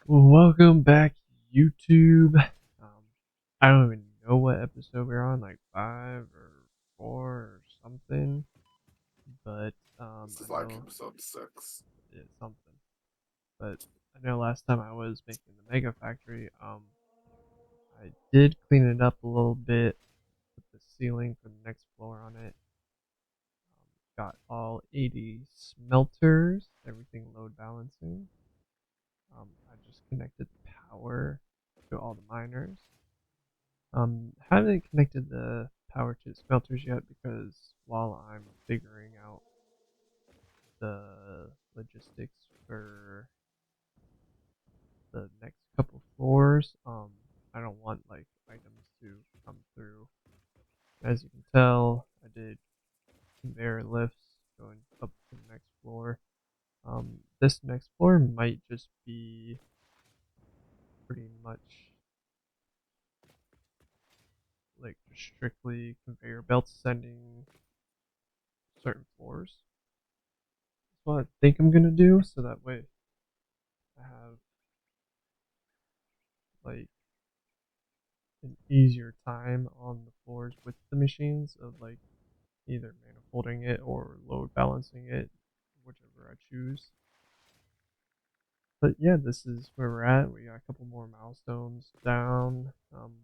Welcome back, YouTube. I don't even know what episode we're on, like 5 or 4 or something, but This is I like know episode 6. it's something. But I know last time I was making the Mega Factory, I did clean it up a little bit, put the ceiling for the next floor on it. Got all 80 smelters, everything load balancing. I just connected the power to all the miners. Haven't connected the power to the smelters yet because while I'm figuring out the logistics for the next couple floors, I don't want like items to come through. As you can tell, I did conveyor lifts going up to the next floor. This next floor might just be pretty much like just strictly conveyor belts sending certain floors. That's what I think I'm gonna do, so that way I have like an easier time on the floors with the machines of like either manifolding it or load balancing it, whichever I choose. But yeah, this is where we're at. We got a couple more milestones down.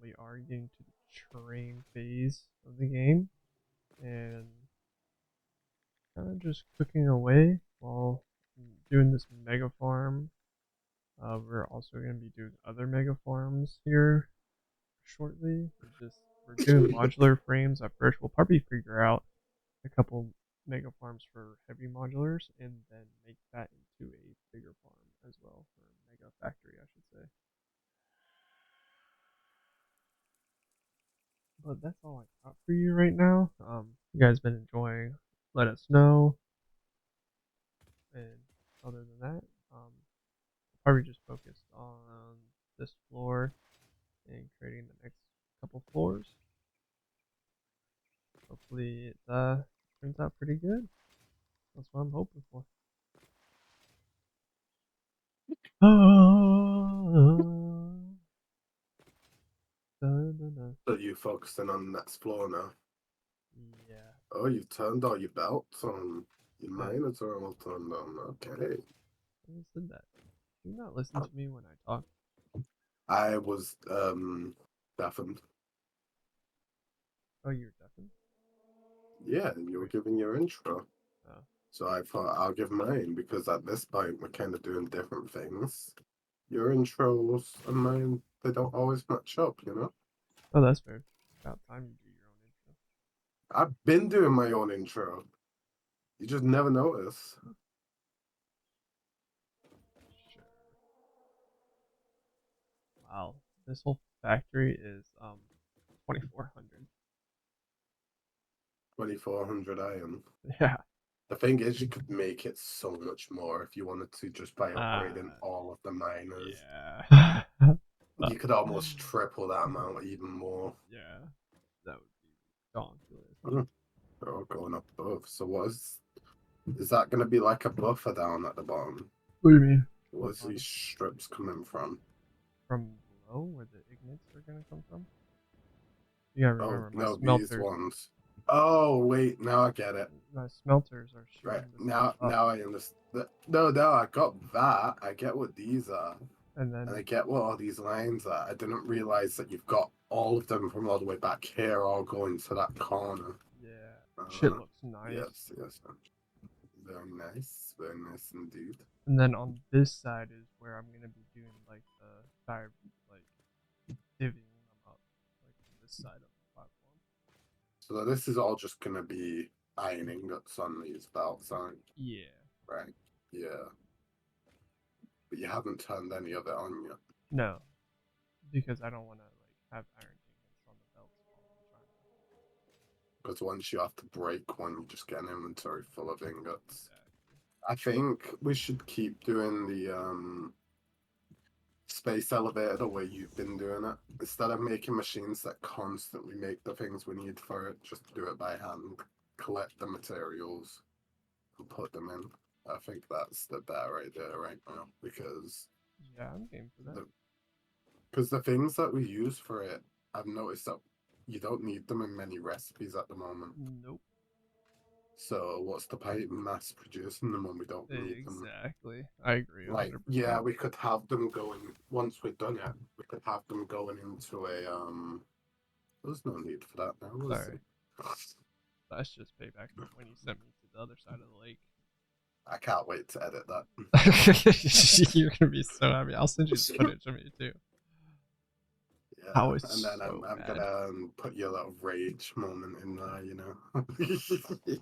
We are getting to the train phase of the game, and kind of just cooking away while doing this mega farm. We're also going to be doing other mega farms here shortly. We're doing modular frames at first. We'll probably figure out a couple mega farms for heavy modulars and then make that into a bigger farm as well, or mega factory, I should say. But that's all I got for you right now. You guys been enjoying? Let us know. And other than that, probably just focused on this floor and creating the next couple floors. Hopefully it turns out pretty good. That's what I'm hoping for. So you focusing on the next floor now? Yeah. Oh, you turned all your belts on. Your Yeah. miners are all turned on. Okay. I said that. Do you not listen to me when I talk? I was deafened. Oh, you're deafened? Yeah, you were Wait. giving your intro. Oh. So I thought I'll give mine because at this point we're kind of doing different things. Your intros and mine, they don't always match up, you know? Oh, that's fair. About time you do your own intro. I've been doing my own intro. You just never notice. Sure. Wow. This whole factory is 2400. 2400 iron. Yeah. The thing is, you could make it so much more if you wanted to just by upgrading Uh, all of the miners. yeah. You could almost triple that amount, even more. Yeah. That would be ridiculous. Mm, they're all going up above. So is that going to be like a buffer down at the bottom? What do you mean? What Where's these bottom? strips coming from? From below, where the ignites are gonna come from? You gotta Oh remember, no, these smelters. ones. Oh wait, now I get it. My smelters are Right shooting the stuff now, up, now I understand. No, no, I got that. I get what these are. and And I then get what all these lines are. I didn't realize that you've got all of them from all the way back here, all going to that corner. yeah, shit Uh, looks nice. yes, yes. Very nice indeed. And then on this side is where I'm gonna be doing like the like divvying them up, like on this side of the platform. So this is all just gonna be iron ingots on these belts, aren't you? Yeah. Right? Yeah. But you haven't turned any of it on yet. No, because I don't want to like have iron ingots on the belts while I'm trying to. Because once you have to break one, you just get an inventory full of ingots. Exactly. I think we should keep doing the space elevator the way you've been doing it. Instead of making machines that constantly make the things we need for it, just do it by hand. Collect the materials and put them in. I think that's the better idea right now because Yeah, I'm game for that. Because the things that we use for it, I've noticed that you don't need them in many recipes at the moment. Nope. So what's the point in mass producing them when we don't need them? Exactly. I agree Like, yeah, 100%. we could have them going once we've done it. We could have them going into a. There's no need for that now, was Sorry. there? That's just payback for when you sent me to the other side of the lake. I can't wait to edit that. You're gonna be so happy. I'll send you the footage of me too. I Yeah, was and then I'm so I'm mad. gonna put your little rage moment in there, you know.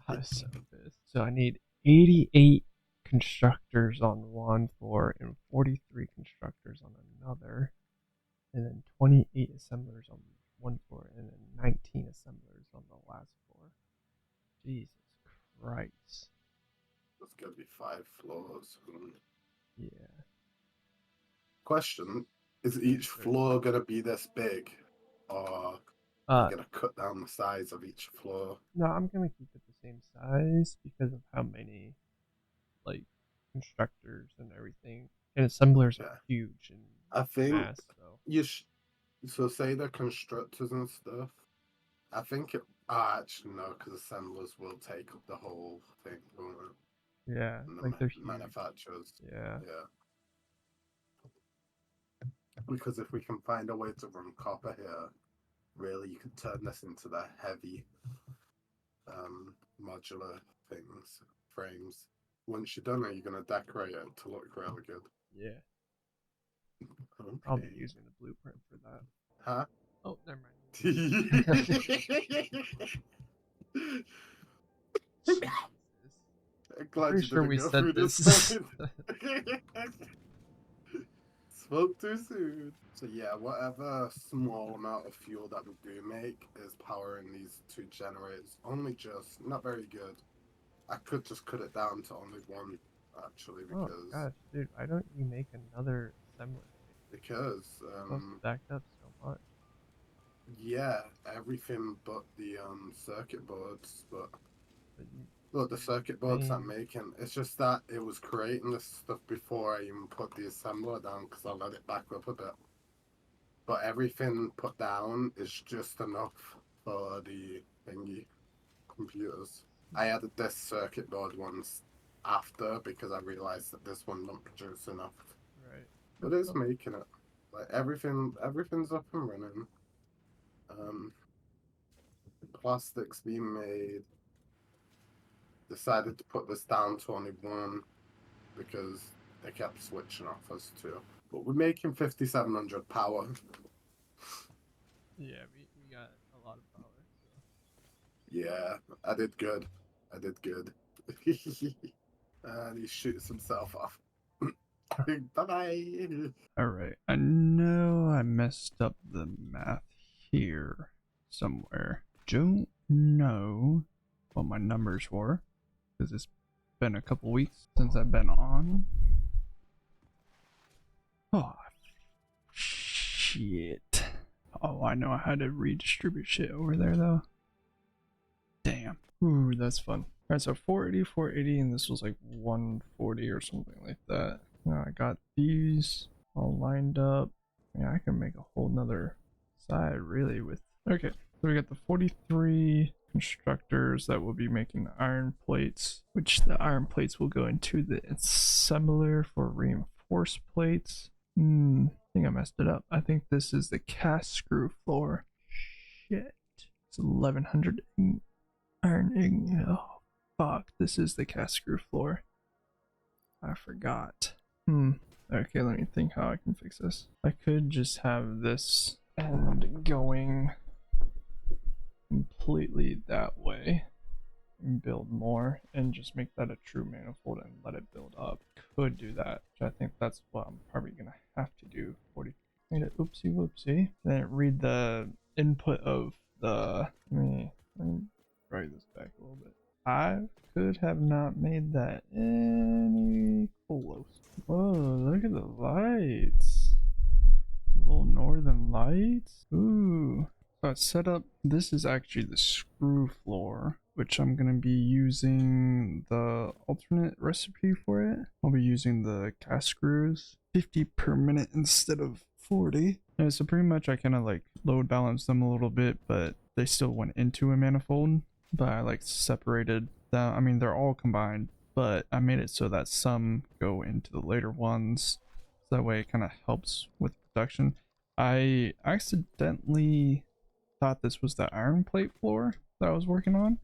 I was so pissed. So I need 88 constructors on one floor and 43 constructors on another, and then 28 assemblers on one floor, and then 19 assemblers on the last floor. Jesus Christ. There's gonna be 5 floors. Yeah. Question: is Yes, each sir. floor gonna be this big, or are you Uh, gonna cut down the size of each floor? no, I'm gonna keep it the same size because of how many like constructors and everything. And assemblers are Yeah, huge in I think mass, so you. So say the constructors and stuff. I think it. Actually, no, because assemblers will take up the whole thing, won't it? yeah, And the like they're huge. manufacturers. Yeah. Yeah, because if we can find a way to run copper here, really, you could turn this into the heavy modular things, frames. Once you're done it, you're going to decorate it to look really good. Yeah. I'll be Okay. using the blueprint for that. Huh? Oh, never mind. Jesus. I'm I'm glad pretty you sure didn't we go said through this this. point. Spoke too soon. So yeah, whatever small amount of fuel that we do make is powering these 2 generators. Only just, not very good. I could just cut it down to only one, actually, Oh gosh, dude, why don't you make another assembler kit? because So stacked up so much. yeah, everything but the circuit boards. But But you look, the need circuit the boards I'm main. making. It's just that it was creating this stuff before I even put the assembler down because I let it back up a bit. But everything put down is just enough for the thingy computers. I added this circuit board once after because I realized that this one don't produce enough. Right. But That's it's cool. making it. Like everything's up and running. Um, Plastics being made. Decided to put this down to only one because they kept switching off us too. But we're making 5,700 power. Yeah, we got a lot of power. So. Yeah, I did good. I did good. And he shoots himself off. Bye bye. Alright, I know I messed up the math here somewhere. Don't know what my numbers were, because it's been a couple weeks since I've been on. Oh, shit. Oh, I know how to redistribute shit over there, though. Damn. Ooh, that's fun. Alright, so 480, 480, and this was like 140 or something like that. Now I got these all lined up. Yeah, I can make a whole nother side really with. Okay, so we got the 43 constructors that will be making the iron plates, which the iron plates will go into the assembler for reinforced plates. I think I messed it up. I think this is the cast screw floor. Shit. It's 1100 iron. Oh, fuck. This is the cast screw floor. I forgot. Okay, let me think how I can fix this. I could just have this end going completely that way and build more and just make that a true manifold and let it build up. Could do that, which I think that's what I'm probably gonna have to do. 40 made it oopsie whoopsie. Then read the input of the let me write this back a little bit. I could have not made that any close. Whoa, look at the lights. Little northern lights. Ooh. So I set up, this is actually the screw floor, which I'm going to be using the alternate recipe for it. I'll be using the cast screws, 50 per minute instead of 40. And so pretty much I kind of like load balance them a little bit, but they still went into a manifold. But I like separated them. I mean, they're all combined, but I made it so that some go into the later ones. So that way it kind of helps with production. I accidentally thought this was the iron plate floor that I was working on,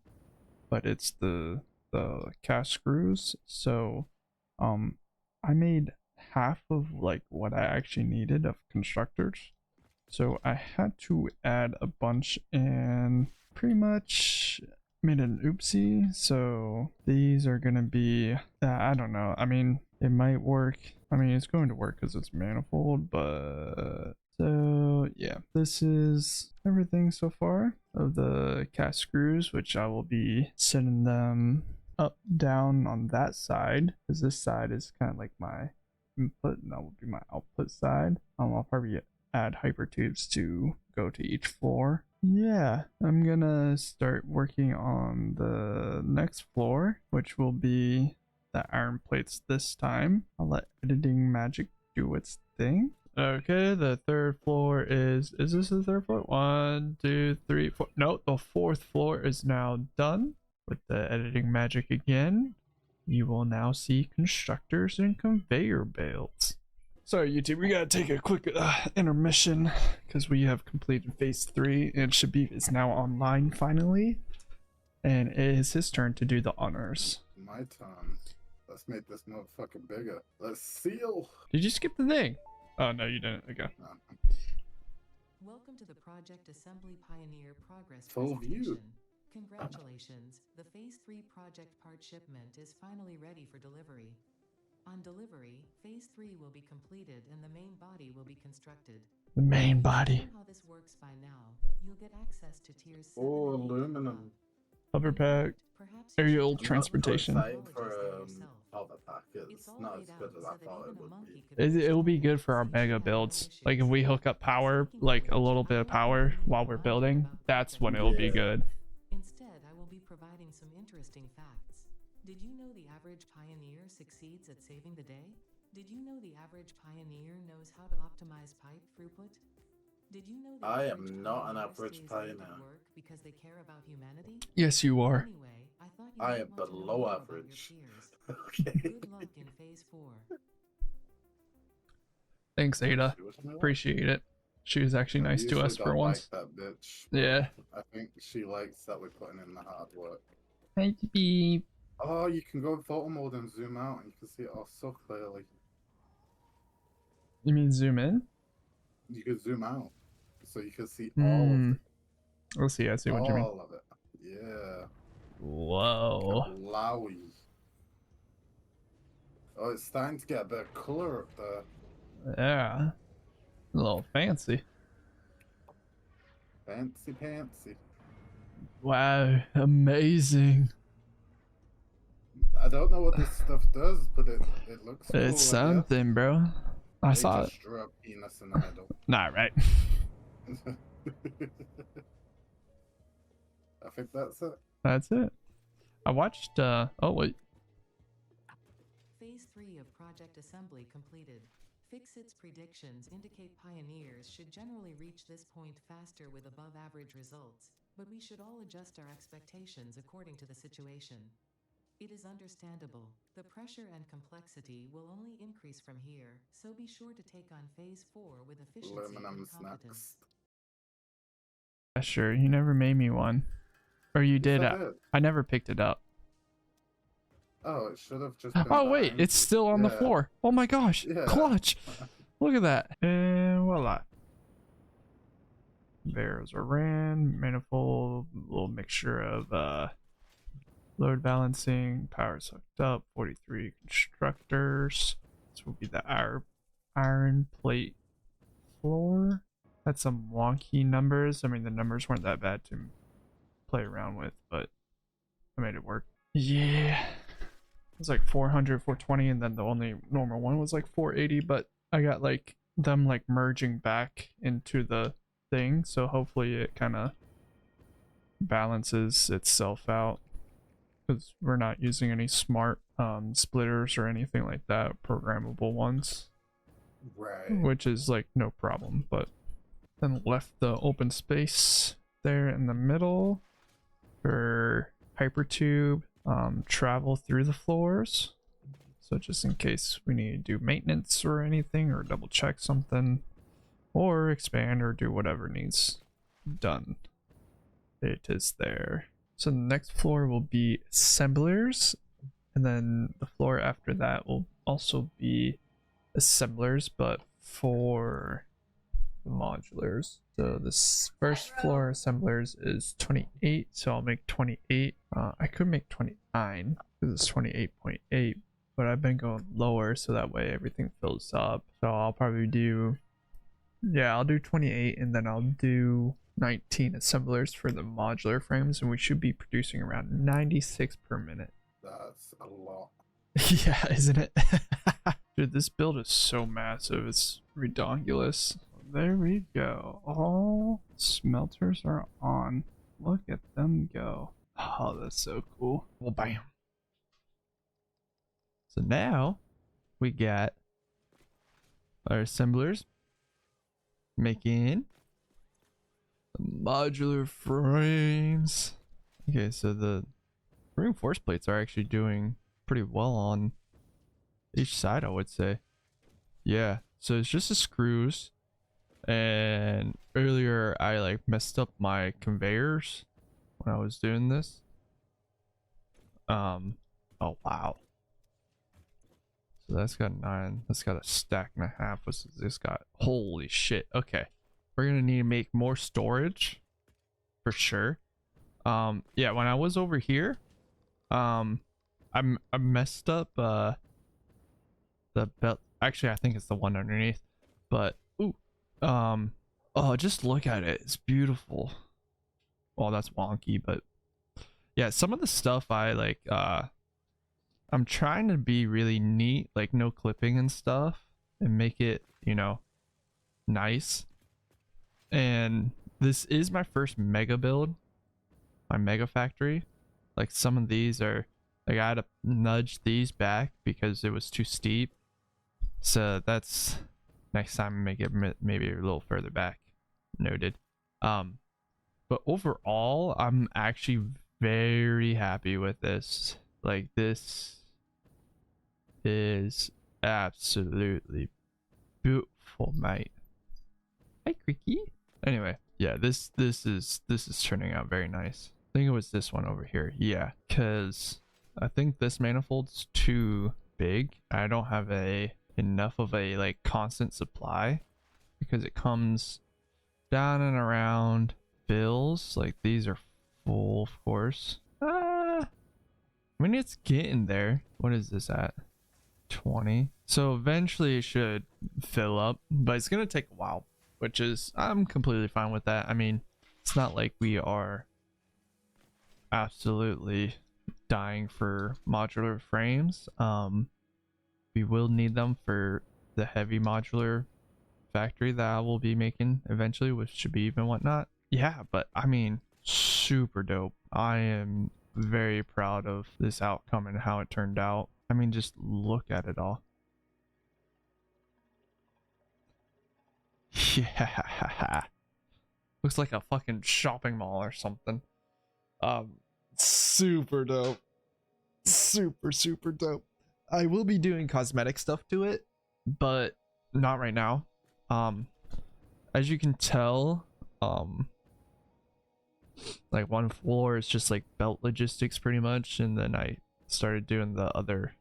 but it's the cast screws. So I made half of like what I actually needed of constructors, so I had to add a bunch and pretty much made an oopsie. So these are gonna be I don't know, I mean it might work. I mean it's going to work because it's manifold, but so yeah, this is everything so far of the cast screws, which I will be setting them up down on that side, because this side is kind of like my input and that will be my output side. I'll probably add hypertubes to go to each floor. Yeah, I'm gonna start working on the next floor, which will be the iron plates this time. I'll let editing magic do its thing. Okay, the third floor is this the third floor? 1, 2, 3, 4. No, the fourth floor is now done. With the editing magic again, you will now see constructors and conveyor belts. Sorry, YouTube, we gotta take a quick intermission because we have completed phase 3 and shbevee is now online finally. And it is his turn to do the honors. My turn. Let's make this motherfucker bigger. Let's seal. Did you skip the thing? Oh, no, you didn't. Okay. No. Welcome to the Project Assembly Pioneer Progress Full view. presentation. Congratulations, the Phase 3 project part shipment is finally ready for delivery. On delivery, Phase 3 will be completed and the main body will be constructed. The main You body. know how this works by now. You'll get access to tiers 7 Oh, and 8 aluminum. Hover pack. Perhaps you Aerial should transportation. I'm not so excited apologize for there yourself. powder pack. It's It's all not laid as good out as so I that thought even it a would monkey be. could It will be install good for our so you mega should have no builds. Like if issues. we hook up power, like a little bit of power while we're building, that's when it will be Yeah. good. Instead, I will be providing some interesting facts. Did you know the average pioneer succeeds at saving the day? Did you know the average pioneer knows how to optimize pipe throughput? Did you know the I average am not an pioneer average stays late at pioneer. work because they care about humanity? Yes, you are. Anyway, I thought you I might am want to know below more about your average. peers. Okay. Good luck in Phase 4. Thanks, Ada. She was me like- Appreciate it. She was actually I nice to usually us for don't once. like that bitch. but Yeah. I think she likes that we're putting in the hard work. Hey, beep. Oh, you can go in photo mode and zoom out and you can see it all so clearly. You mean zoom in? You can zoom out. So you can see all of it. Let's see. I see what you mean. All of it. Yeah. Whoa. Kablowie. Oh, it's starting to get a bit of color up there. Yeah. A little fancy. Fancy pantsy. Wow. Amazing. I don't know what this stuff does, but it looks cool. It's something, bro. I saw it. Just drew a penis in the middle. Nah, right. I think that's it. That's it. I watched, oh wait. Phase 3 of Project Assembly completed. Fixit's predictions indicate pioneers should generally reach this point faster with above average results, but we should all adjust our expectations according to the situation. It is understandable. The pressure and complexity will only increase from here, so be sure to take on Phase 4 with efficiency and Aluminum's competence. next. Yeah, sure. You never made me one. Or you did. Yes, I did. I never picked it up. Oh, it should have just been Oh wait, behind it's you. still on the Yeah. floor. Oh my gosh. Yeah. Clutch. Look at that. And voila. Barrels are ran, manifold, little mixture of load balancing, power sucked up, 43 constructors. This will be the iron plate floor. Had some wonky numbers. I mean, the numbers weren't that bad to play around with, but I made it work. Yeah. It was like 400, 420, and then the only normal one was like 480, but I got like them like merging back into the thing, so hopefully it kind of balances itself out. because we're not using any smart splitters or anything like that, programmable ones, Right. which is like no problem. But then left the open space there in the middle for hypertube travel through the floors. So just in case we need to do maintenance or anything, or double check something, or expand or do whatever needs done, it is there. So the next floor will be assemblers, and then the floor after that will also be assemblers, but for the modulars. So this first floor assemblers is 28, so I'll make 28. I could make 29 because it's 28.8, but I've been going lower so that way everything fills up. So I'll probably do, yeah, I'll do 28, and then I'll do 19 assemblers for the modular frames, and we should be producing around 96 per minute. That's a lot. Yeah, isn't it? Dude, this build is so massive, it's redonkulous. There we go. All smelters are on. Look at them go. Oh, that's so cool. Well, bam. So now we got our assemblers making modular frames. Okay, so the reinforced plates are actually doing pretty well on each side, I would say. Yeah, so it's just the screws. And earlier I like messed up my conveyors when I was doing this. Oh wow. So that's got 9. That's got a stack and a half. What's this got? Holy shit. Okay. We're gonna need to make more storage for sure. Yeah, when I was over here, I messed up the belt. Actually, I think it's the one underneath. But ooh. Oh, just look at it. It's beautiful. Well, that's wonky, but yeah, some of the stuff I like, I'm trying to be really neat, like no clipping and stuff, and make it, you know, nice. And this is my first mega build, my mega factory. Like some of these are, like I had to nudge these back because it was too steep. So that's, next time make it maybe a little further back. Noted. But overall, I'm actually very happy with this. Like, this is absolutely beautiful, mate. Hi, Creaky. Anyway, yeah, this is turning out very nice. I think it was this one over here. Yeah, because I think this manifold's too big. I don't have enough of a like constant supply because it comes down and around bills. Like these are full, of course. I mean, it's getting there. What is this at? 20. So eventually it should fill up, but it's gonna take a while, which is, I'm completely fine with that. I mean, it's not like we are absolutely dying for modular frames. We will need them for the heavy modular factory that I will be making eventually with shbevee and whatnot. Yeah, but I mean, super dope. I am very proud of this outcome and how it turned out. I mean, just look at it all. Yeah. Looks like a fucking shopping mall or something. Super dope. Super dope. I will be doing cosmetic stuff to it, but not right now. As you can tell, like one floor is just like belt logistics pretty much, and then I started doing the other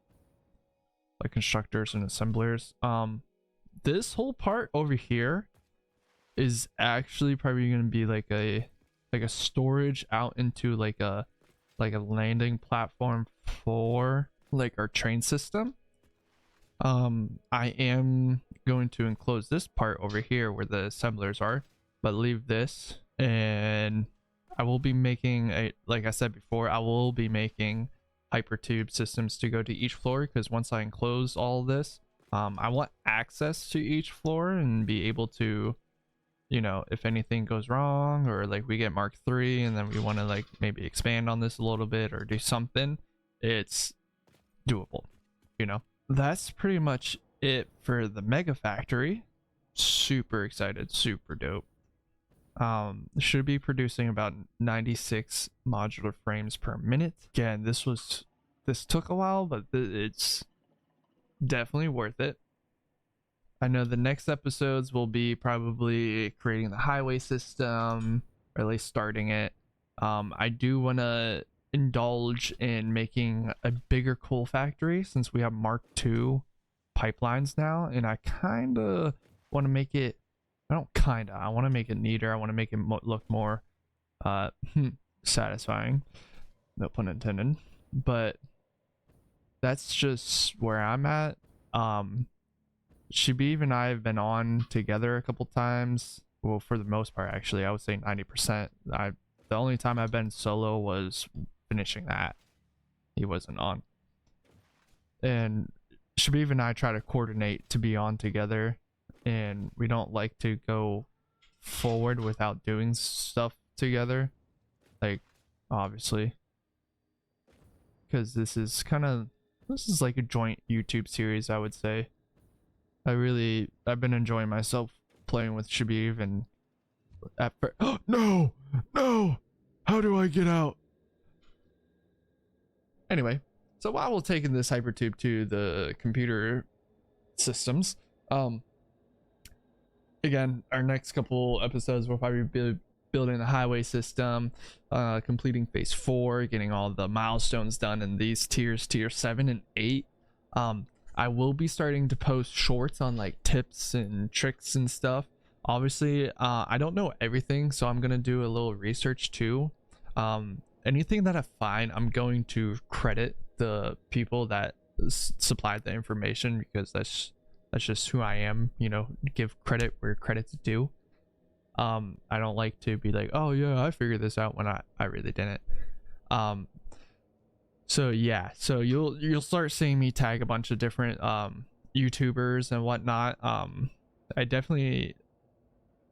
like constructors and assemblers. This whole part over here is actually probably going to be like a storage out into like a landing platform for like our train system. I am going to enclose this part over here where the assemblers are, but leave this, and I will be making like I said before, I will be making hypertube systems to go to each floor, because once I enclose all this, I want access to each floor and be able to, you know, if anything goes wrong or like we get Mark 3 and then we want to like maybe expand on this a little bit or do something, it's doable, you know. That's pretty much it for the Mega Factory. Super excited, super dope. Should be producing about 96 modular frames per minute. Again, this took a while, but it's definitely worth it. I know the next episodes will be probably creating the highway system, or at least starting it. I do want to indulge in making a bigger coal factory since we have Mark II pipelines now, and I kind of want to make it, I want to make it neater. I want to make it look more satisfying, no pun intended. But that's just where I'm at. Shbevee and I have been on together a couple times. Well, for the most part, actually, I would say 90%. The only time I've been solo was finishing that. He wasn't on. And Shbevee and I try to coordinate to be on together, and we don't like to go forward without doing stuff together. Like, obviously. Because this is like a joint YouTube series, I would say. I've been enjoying myself playing with Shbevee, and at first, oh, no, how do I get out? Anyway, so while we're taking this hypertube to the computer systems, again, our next couple episodes will probably be building the highway system, completing phase 4, getting all the milestones done in these tier 7 and 8. I will be starting to post shorts on like tips and tricks and stuff. Obviously, I don't know everything, so I'm gonna do a little research too. Anything that I find, I'm going to credit the people that supplied the information, because that's just who I am, you know, give credit where credit's due. I don't like to be like, oh yeah, I figured this out, when I really didn't. So yeah, so you'll start seeing me tag a bunch of different YouTubers and whatnot. I definitely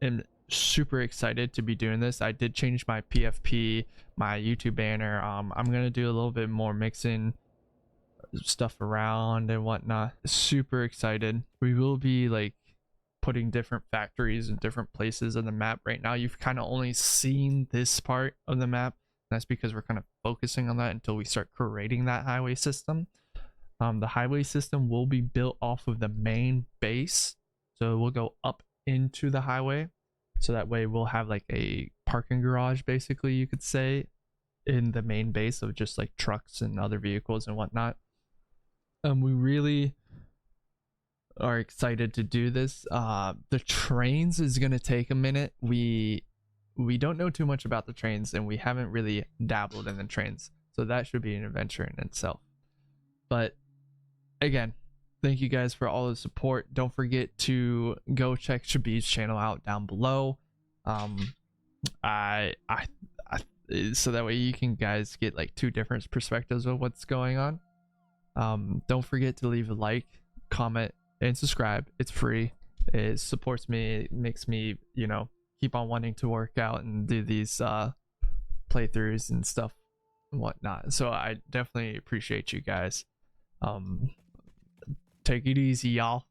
am super excited to be doing this. I did change my PFP, my YouTube banner. I'm gonna do a little bit more mixing stuff around and whatnot. Super excited. We will be like putting different factories in different places on the map. Right now you've kind of only seen this part of the map. That's because we're kind of focusing on that until we start creating that highway system. The highway system will be built off of the main base, so we'll go up into the highway, so that way we'll have like a parking garage, basically, you could say, in the main base of just like trucks and other vehicles and whatnot. We really are excited to do this. The trains is gonna take a minute. We don't know too much about the trains, and we haven't really dabbled in the trains, so that should be an adventure in itself. But again, thank you guys for all the support. Don't forget to go check Shbevee's channel out down below. I so that way you can guys get like 2 different perspectives of what's going on. Don't forget to leave a like, comment, and subscribe. It's free. It supports me. It makes me, you know, keep on wanting to work out and do these playthroughs and stuff and whatnot. So I definitely appreciate you guys. Take it easy, y'all.